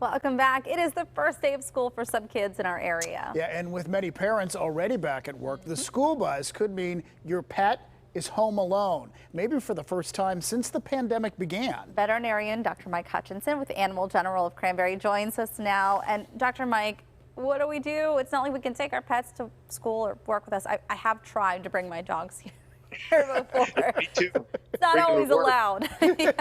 Welcome back. It is the first day of school for some kids in our area. Yeah, and with many parents already back at work, the school buzz could mean your pet is home alone, maybe for the first time since the pandemic began. Veterinarian Dr. Mike Hutchinson with Animal General of Cranberry joins us now. And Dr. Mike, what do we do? It's not like we can take our pets to school or work with us. I have tried to bring my dogs here before. Me too. It's not always allowed. Yeah.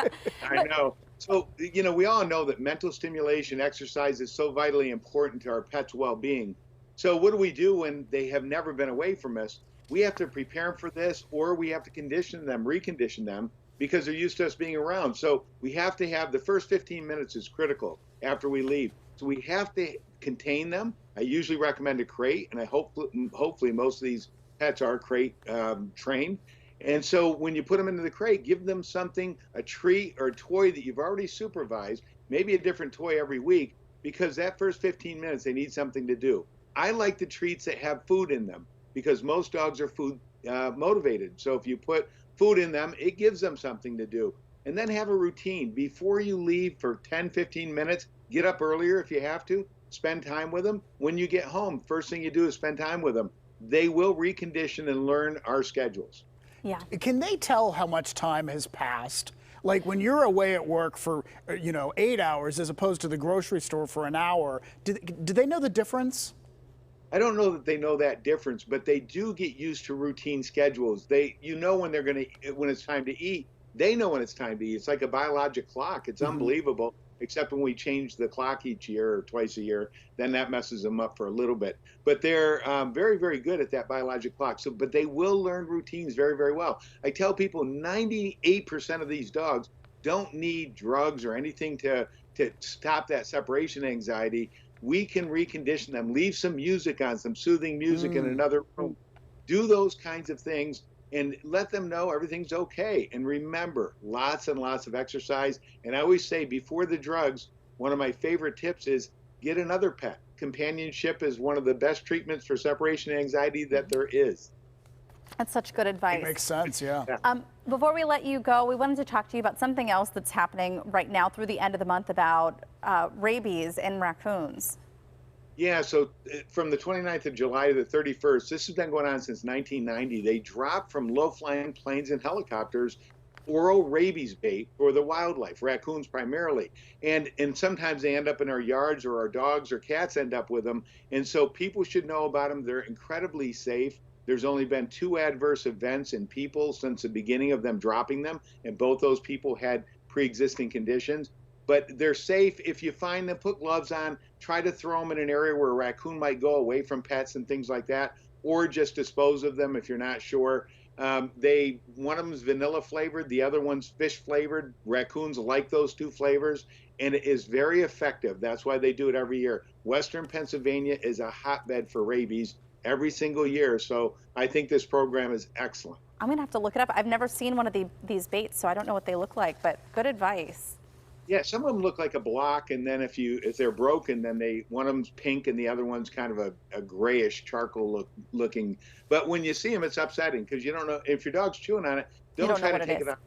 I know. So, we all know that mental stimulation, exercise is so vitally important to our pets' well-being. So what do we do when they have never been away from us? We have to prepare them for this, or we have to recondition them, because they're used to us being around. So we have to have the first 15 minutes is critical after we leave. So we have to contain them. I usually recommend a crate, and hopefully most of these pets are crate trained. And so when you put them into the crate, give them something, a treat or a toy that you've already supervised, maybe a different toy every week, because that first 15 minutes, they need something to do. I like the treats that have food in them, because most dogs are food motivated. So if you put food in them, it gives them something to do. And then have a routine. Before you leave for 10, 15 minutes, get up earlier if you have to, spend time with them. When you get home, first thing you do is spend time with them. They will recondition and learn our schedules. Yeah. Can they tell how much time has passed? Like when you're away at work for, 8 hours as opposed to the grocery store for an hour, do they know the difference? I don't know that they know that difference, but they do get used to routine schedules. When it's time to eat. They know when it's time to eat. It's like a biologic clock. It's unbelievable, except when we change the clock each year or twice a year, then that messes them up for a little bit. But they're very, very good at that biologic clock. But they will learn routines very, very well. I tell people 98% of these dogs don't need drugs or anything to stop that separation anxiety. We can recondition them, leave some music on, some soothing music in another room, do those kinds of things, and let them know everything's okay. And remember, lots and lots of exercise. And I always say before the drugs, one of my favorite tips is get another pet. Companionship is one of the best treatments for separation anxiety that there is. That's such good advice. It makes sense, yeah. Before we let you go, we wanted to talk to you about something else that's happening right now through the end of the month about rabies in raccoons. Yeah, so from the 29th of July to the 31st, this has been going on since 1990. They dropped from low-flying planes and helicopters oral rabies bait for the wildlife, raccoons primarily. And sometimes they end up in our yards, or our dogs or cats end up with them. And so people should know about them. They're incredibly safe. There's only been 2 adverse events in people since the beginning of them dropping them, and both those people had pre-existing conditions. But they're safe. If you find them, put gloves on, try to throw them in an area where a raccoon might go away from pets and things like that, or just dispose of them if you're not sure. One of them is vanilla flavored, the other one's fish flavored. Raccoons like those 2 flavors, and it is very effective. That's why they do it every year. Western Pennsylvania is a hotbed for rabies every single year, so I think this program is excellent. I'm gonna have to look it up. I've never seen one of these baits, so I don't know what they look like, but good advice. Yeah, some of them look like a block, and then if they're broken, then one of them's pink and the other one's kind of a grayish charcoal looking. But when you see them, it's upsetting because you don't know if your dog's chewing on it. Don't try to take it out.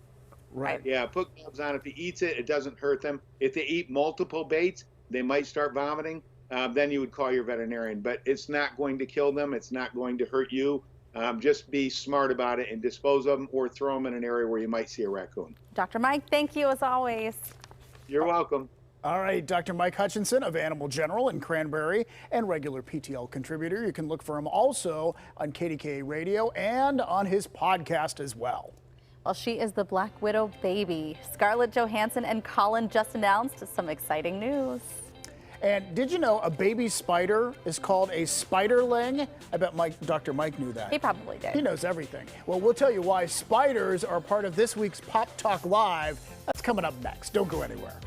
Right. Yeah, put gloves on. If he eats it, it doesn't hurt them. If they eat multiple baits, they might start vomiting. Then you would call your veterinarian. But it's not going to kill them. It's not going to hurt you. Just be smart about it and dispose of them, or throw them in an area where you might see a raccoon. Dr. Mike, thank you as always. You're welcome. All right, Dr. Mike Hutchinson of Animal General in Cranberry and regular PTL contributor. You can look for him also on KDKA Radio and on his podcast as well. Well, she is the Black Widow baby. Scarlett Johansson and Colin just announced some exciting news. And did you know a baby spider is called a spiderling? I bet Dr. Mike knew that. He probably did. He knows everything. Well, we'll tell you why spiders are part of this week's Pop Talk Live. That's coming up next. Don't go anywhere.